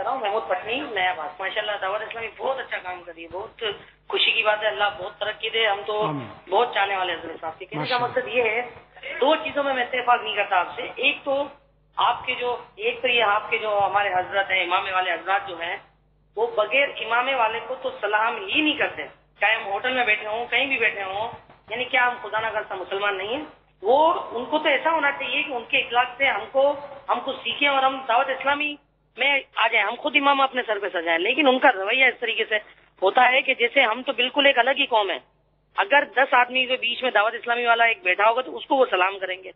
रहा हूँ, महमूद पटनी, नया बात। माशाल्लाह दावत इस्लामी बहुत अच्छा काम कर रही है, बहुत खुशी की बात है। अल्लाह बहुत तरक्की दे, हम तो बहुत चाहने वाले हजरत साहब के। कहने का मकसद ये है, दो चीजों में मैं इत्तेफाक नहीं करता आपसे। एक तो ये आपके जो हमारे हजरत हैं, इमामे वाले हजरत जो हैं, वो बगैर इमामे वाले को तो सलाम ही नहीं करते, चाहे हम होटल में बैठे हों, कहीं भी बैठे हों। यानी क्या हम खुदा ना खास्ता मुसलमान नहीं है? वो उनको तो ऐसा होना चाहिए कि उनके इखलाक से हमको सीखें और हम दावत इस्लामी में आ जाए। हम खुद इमाम अपने सर पे सजाएं, लेकिन उनका रवैया इस तरीके से होता है कि जैसे हम तो बिल्कुल एक अलग ही कौम है। अगर 10 आदमी के बीच में दावत इस्लामी वाला एक बैठा होगा तो उसको वो सलाम करेंगे।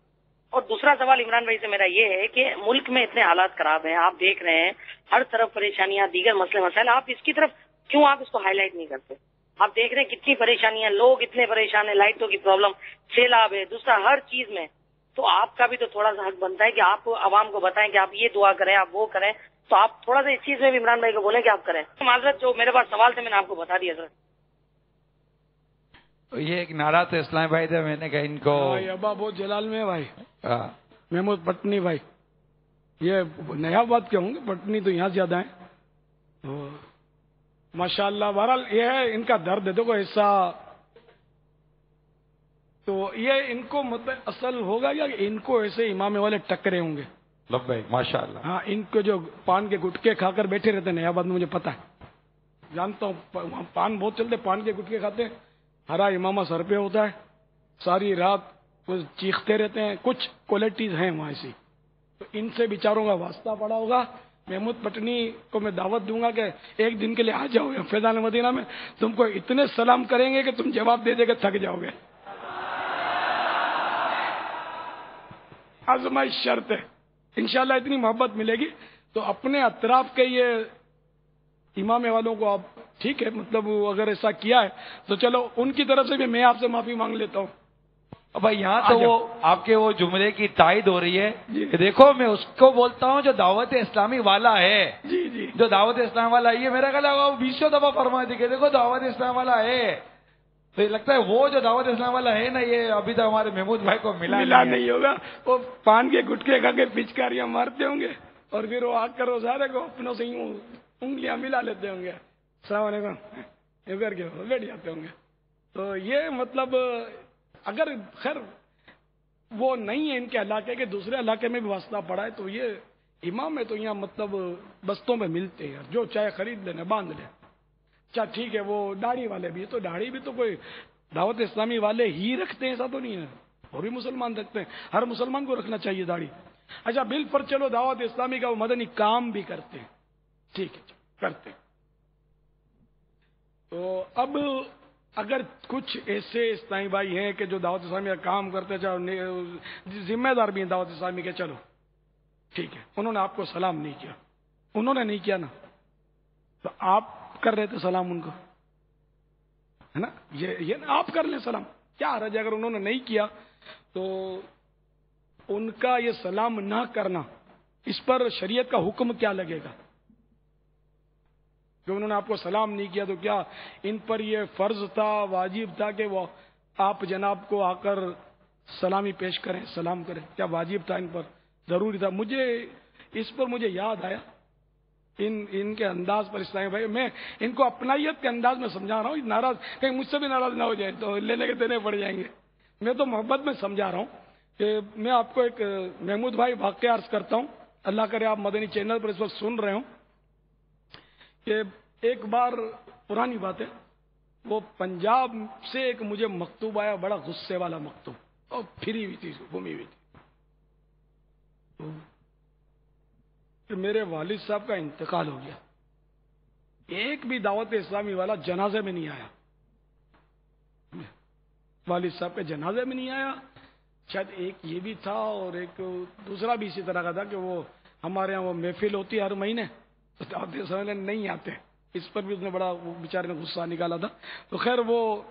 और दूसरा सवाल इमरान भाई से मेरा ये है कि मुल्क में इतने हालात खराब हैं, आप देख रहे हैं हर तरफ परेशानियां, दीगर मसले मसाइल, आप इसकी तरफ क्यों आप इसको हाईलाइट नहीं करते? आप देख रहे हैं कितनी परेशानियां, लोग इतने परेशान हैं, लाइटों की प्रॉब्लम, सैलाब है, दूसरा हर चीज में। तो आपका भी तो थोड़ा सा हक बनता है कि आप आवाम को बताएं कि आप ये दुआ करें, आप वो करें। तो आप थोड़ा सा इस चीज में भी इमरान भाई को बोलें कि आप करें। माजरत, जो मेरे पास सवाल थे मैंने आपको बता दिया सर। ये एक नारा था इस्लामी भाई थे, मैंने कहा इनको अब्बा बहुत जलाल में है भाई, महमूद पटनी भाई। ये नया बात क्या होंगे, पटनी तो यहाँ ज्यादा है। तो माशाल्लाह, बहरहाल ये है इनका दर्द है। देखो ऐसा तो ये इनको मतलब असल होगा क्या कि इनको ऐसे इमामे वाले टकरे होंगे। भाई माशाल्लाह। हाँ, इनको जो पान के गुटके खाकर बैठे रहते हैं, नया बात में मुझे पता है, जानता हूँ, पान बहुत चलते, पान के गुटके खाते हैं, हरा इमामा सर पे होता है, सारी रात कुछ चीखते रहते हैं। कुछ क्वालिटीज हैं वहां ऐसी, तो इनसे बेचारों का वास्ता पड़ा होगा। महमूद पटनी को मैं दावत दूंगा कि एक दिन के लिए आ जाओ फैजान मदीना में, तुमको इतने सलाम करेंगे कि तुम जवाब दे देकर थक जाओगे। आजमाइश शर्त है, इंशाल्लाह इतनी मोहब्बत मिलेगी। तो अपने अतराफ के ये इमामे वालों को आप ठीक है, मतलब अगर ऐसा किया है तो चलो उनकी तरफ से भी मैं आपसे माफी मांग लेता हूँ। भाई यहाँ तो वो आपके वो जुमले की तायद हो रही है कि देखो मैं उसको बोलता हूँ जो दावत इस्लामी वाला है। जी जी, जो दावत इस्लाम वाला है, ये मेरा ख्याल 20 दफा फरमा दी, देखो दावत इस्लाम वाला है। तो लगता है वो जो दावत इस्लाम वाला है ना, ये अभी तक हमारे महमूद भाई को मिला नहीं होगा। वो पान के गुटके खा के पिचकारियां मारते होंगे और फिर वो आकर वो सारे को अपनों से यूं उंगलियां मिला लेते होंगे, अस्सलाम वालेकुम ये करके बैठ जाते होंगे। तो ये मतलब अगर खैर वो नहीं है इनके इलाके के, दूसरे इलाके में भी वास्ता पड़ा है, तो ये इमाम है तो यहाँ मतलब बस्तों में मिलते हैं, जो चाहे खरीद लेना बांध ले। अच्छा ठीक है, वो दाढ़ी वाले भी, तो दाढ़ी भी तो कोई दावत इस्लामी वाले ही रखते हैं, ऐसा तो नहीं है, और भी मुसलमान रखते हैं, हर मुसलमान को रखना चाहिए दाढ़ी। अच्छा बिल पर चलो दावत इस्लामी का वो मदनी काम भी करते हैं, ठीक है करते हैं। तो अब अगर कुछ ऐसे इस्लामी भाई हैं कि जो दावत इस्लामी का काम करते हैं, जिम्मेदार भी हैं दावत इस्लामी के, चलो ठीक है, उन्होंने आपको सलाम नहीं किया, उन्होंने नहीं किया ना, तो आप कर रहे थे सलाम उनको, है ना, ये ना आप कर लें सलाम, क्या हर्ज है? अगर उन्होंने नहीं किया तो उनका ये सलाम ना करना, इस पर शरीयत का हुक्म क्या लगेगा? कि उन्होंने आपको सलाम नहीं किया तो क्या इन पर ये फर्ज था, वाजिब था कि वो आप जनाब को आकर सलामी पेश करें, सलाम करें? क्या वाजिब था इन पर, जरूरी था? मुझे इस पर मुझे याद आया इनके अंदाज पर, इस्लामी भाई मैं इनको अपनाइयत के अंदाज में समझा रहा हूँ, नाराज कहीं मुझसे भी नाराज ना हो जाए तो लेने के देने पड़ जाएंगे। मैं तो मोहब्बत में समझा रहा हूँ कि मैं आपको एक महमूद भाई वाक़या अर्ज करता हूँ, अल्लाह करे आप मदनी चैनल पर इस वक्त सुन रहे हो, कि एक बार पुरानी बात है, वो पंजाब से एक मुझे मकतूब आया, बड़ा गुस्से वाला मकतूब, और फिरी हुई थी, घूमी हुई थी। तो मेरे वालिद साहब का इंतकाल हो गया, एक भी दावत इस्लामी वाला जनाजे में नहीं आया, वालिद साहब के जनाजे में नहीं आया। शायद एक ये भी था और एक दूसरा भी इसी तरह का था कि वो हमारे यहाँ वो महफिल होती है हर महीने, तो दावत इस्लामी नहीं आते, इस पर भी उसने बड़ा बेचारे ने गुस्सा निकाला था। तो खैर वो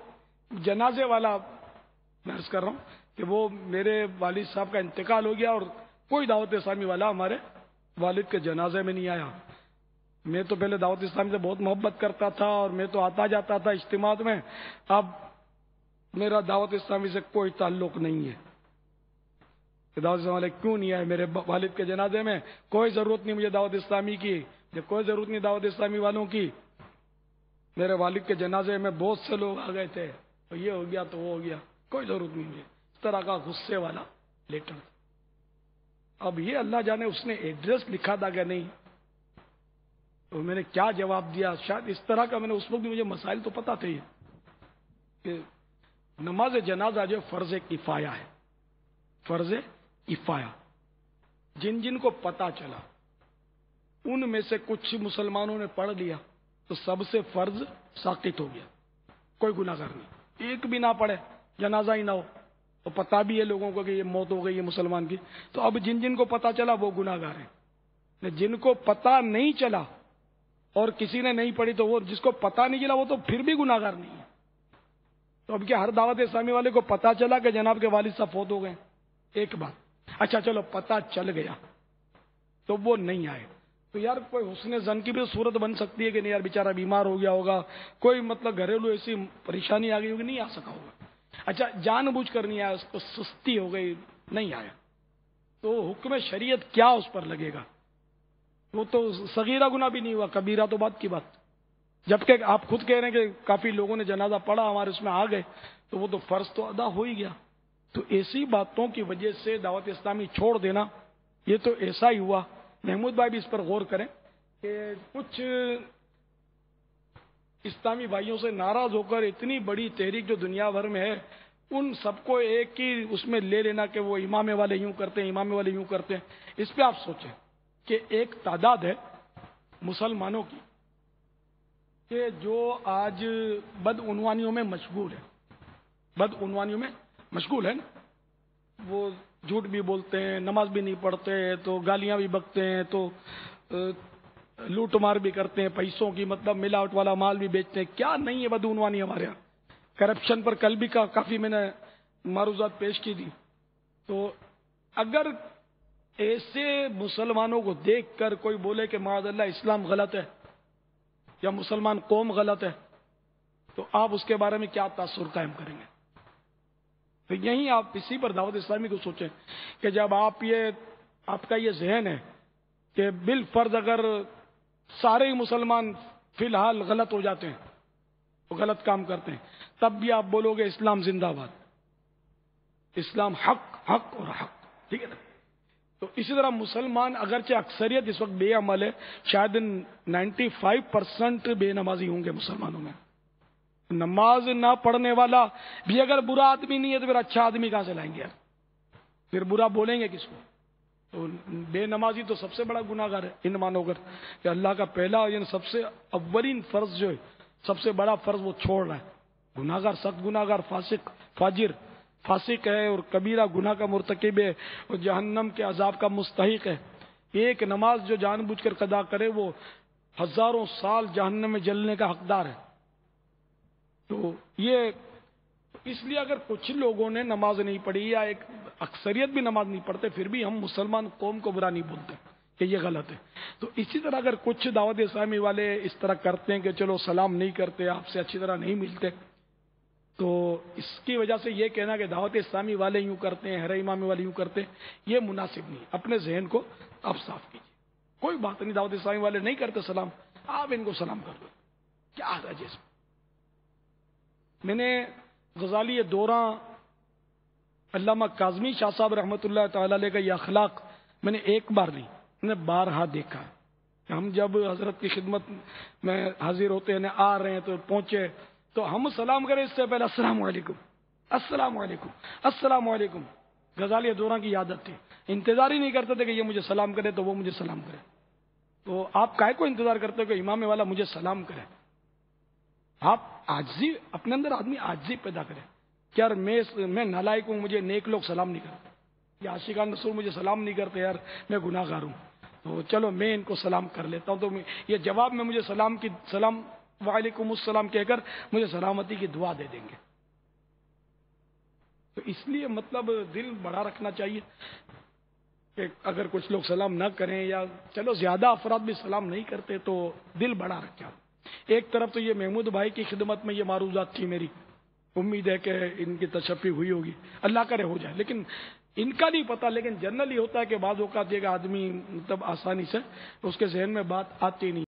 जनाजे वाला मैं अर्ज कर रहा हूँ कि वो मेरे वालिद साहब का इंतकाल हो गया और कोई दावत इस्लामी वाला हमारे वालिद के जनाजे में नहीं आया। मैं तो पहले दावत इस्लामी से बहुत मोहब्बत करता था और मैं तो आता जाता था इज्तिमात में, अब मेरा दावत इस्लामी से कोई ताल्लुक नहीं है। दावत इस्लामी वाले क्यों नहीं आए मेरे वालिद के जनाजे में? कोई जरूरत नहीं मुझे दावत इस्लामी की, جب کوئی ضرورت نہیں دعوت اسلامی والوں کی. میرے والد کے جنازے میں بہت سے لوگ آ گئے تھے، تو یہ ہو گیا تو وہ ہو گیا، کوئی ضرورت نہیں ہے. اس طرح کا غصے والا لیٹر. اب یہ اللہ جانے اس نے ایڈریس لکھا تھا کہ نہیں، تو میں نے کیا جواب دیا. شاید اس طرح کا میں نے اس وقت بھی، مجھے مسائل تو پتا تھے کہ نماز جنازہ جو فرض کفایہ ہے، فرض کفایہ. جن جن کو پتا چلا ان میں سے کچھ مسلمانوں نے پڑھ لیا تو سب سے فرض ساقط ہو گیا، کوئی گناہگار نہیں. ایک بھی نہ پڑھے، جنازہ ہی نہ ہو، تو پتا بھی ہے لوگوں کو کہ یہ موت ہو گئی ہے مسلمان کی. تو اب جن جن کو پتا چلا وہ گناہگار ہیں. جن کو پتا نہیں چلا اور کسی نے نہیں پڑھی تو وہ، جس کو پتا نہیں چلا وہ تو پھر بھی گناہگار نہیں ہے. تو اب کیا ہر دعوت اسلامی والے کو پتا چلا کہ جناب کے والد صاحب فوت ہو گئے؟ ایک بات. اچھا چلو پتا چل گیا تو وہ نہیں آئے، تو یار کوئی حسن زن کی بھی صورت بن سکتی ہے کہ نہیں یار بیچارہ بیمار ہو گیا ہوگا، کوئی مطلب گھریلو ایسی پریشانی آ گئی ہوگی، نہیں آ سکا ہوگا. اچھا جان بوجھ کر نہیں آیا، اس کو سستی ہو گئی، نہیں آیا، تو حکم شریعت کیا اس پر لگے گا؟ وہ تو صغیرہ گناہ بھی نہیں ہوا، کبیرہ تو بات کی بات. جبکہ آپ خود کہہ رہے ہیں کہ کافی لوگوں نے جنازہ پڑھا، ہمارے اس میں آ گئے، تو وہ تو فرض تو ادا ہو ہی گیا. تو ایسی باتوں کی وجہ سے دعوت اسلامی چھوڑ دینا، یہ تو ایسا ہی ہوا. محمود بھائی بھی اس پر غور کریں کہ کچھ اسلامی بھائیوں سے ناراض ہو کر اتنی بڑی تحریک جو دنیا بھر میں ہے، ان سب کو ایک ہی اس میں لے لینا کہ وہ امام والے یوں کرتے ہیں، امام والے یوں کرتے ہیں. اس پہ آپ سوچیں کہ ایک تعداد ہے مسلمانوں کی کہ جو آج بدعنوانیوں میں مشغول ہے، بدعنوانیوں میں مشغول ہے نا. وہ جھوٹ بھی بولتے ہیں، نماز بھی نہیں پڑھتے، تو گالیاں بھی بکتے ہیں، تو لوٹ مار بھی کرتے ہیں پیسوں کی، مطلب ملاوٹ والا مال بھی بیچتے ہیں. کیا نہیں ہے بدعنوانی ہمارے یہاں. کرپشن پر کل بھی کافی میں نے معروضات پیش کی تھی. تو اگر ایسے مسلمانوں کو دیکھ کر کوئی بولے کہ معاذ اللہ اسلام غلط ہے یا مسلمان قوم غلط ہے، تو آپ اس کے بارے میں کیا تاثر قائم کریں گے؟ تو یہیں آپ اسی پر دعوت اسلامی کو سوچیں کہ جب آپ کا یہ ذہن ہے کہ بالفرض اگر سارے ہی مسلمان فی الحال غلط ہو جاتے ہیں، تو غلط کام کرتے ہیں، تب بھی آپ بولو گے اسلام زندہ باد، اسلام حق حق اور حق. ٹھیک ہے نا؟ تو اسی طرح مسلمان اگرچہ اکثریت اس وقت بے عمل ہے، شاید 95% بے نمازی ہوں گے مسلمانوں میں. نماز نہ پڑھنے والا بھی اگر برا آدمی نہیں ہے تو پھر اچھا آدمی کہاں سے لائیں گے؟ پھر برا بولیں گے کس کو؟ تو بے نمازی تو سب سے بڑا گناہگار ہے ان مانو کر کہ اللہ کا پہلا یعنی سب سے اولین فرض جو ہے، سب سے بڑا فرض وہ چھوڑ رہا ہے. گناہگار، سخت گناہگار، فاسق، فاجر، فاسق ہے اور کبیرہ گناہ کا مرتکب ہے اور جہنم کے عذاب کا مستحق ہے. ایک نماز جو جان بوجھ کر قضا کرے وہ ہزاروں سال جہنم میں جلنے کا حقدار ہے. تو یہ اس لیے اگر کچھ لوگوں نے نماز نہیں پڑھی یا ایک اکثریت بھی نماز نہیں پڑھتے، پھر بھی ہم مسلمان قوم کو برا نہیں بولتے کہ یہ غلط ہے. تو اسی طرح اگر کچھ دعوت اسلامی والے اس طرح کرتے ہیں کہ چلو سلام نہیں کرتے، آپ سے اچھی طرح نہیں ملتے، تو اس کی وجہ سے یہ کہنا کہ دعوت اسلامی والے یوں کرتے ہیں، ہر امام والے یوں کرتے ہیں، یہ مناسب نہیں. اپنے ذہن کو آپ صاف کیجیے. کوئی بات نہیں، دعوت اسلامی والے نہیں کرتے سلام، آپ ان کو سلام کر دو، کیا حرج ہے اس میں؟ میں نے غزالی دوراں علامہ کاظمی شاہ صاحب رحمۃ اللہ تعالی علیہ کا یہ اخلاق میں نے ایک بار نہیں، میں نے بارہا دیکھا. ہم جب حضرت کی خدمت میں حاضر ہوتے ہیں، آ رہے ہیں تو پہنچے تو ہم سلام کریں اس سے پہلے السلام علیکم، السلام علیکم، السلام علیکم. غزالی دوراں کی عادت تھی، انتظار ہی نہیں کرتے تھے کہ یہ مجھے سلام کرے تو وہ مجھے سلام کرے. تو آپ کائے کو انتظار کرتے کہ امام والا مجھے سلام کرے؟ آپ عاجزی اپنے اندر آدمی عاجزی پیدا کرے کہ یار میں نالائق ہوں، مجھے نیک لوگ سلام نہیں کرتے، یا عاشقان رسول مجھے سلام نہیں کرتے، یار میں گناہ گار ہوں، تو چلو میں ان کو سلام کر لیتا ہوں. تو یہ جواب میں مجھے سلام وعلیکم السلام کہہ کر مجھے سلامتی کی دعا دے دیں گے. تو اس لیے مطلب دل بڑا رکھنا چاہیے کہ اگر کچھ لوگ سلام نہ کریں یا چلو زیادہ افراد بھی سلام نہیں کرتے تو دل بڑا رکھیں. ایک طرف تو یہ محمود بھائی کی خدمت میں یہ معروضات تھی، میری امید ہے کہ ان کی تشفی ہوئی ہوگی، اللہ کرے ہو جائے. لیکن ان کا نہیں پتا، لیکن جنرلی ہوتا ہے کہ بعض اوقات یہ کہ آدمی مطلب آسانی سے اس کے ذہن میں بات آتی نہیں.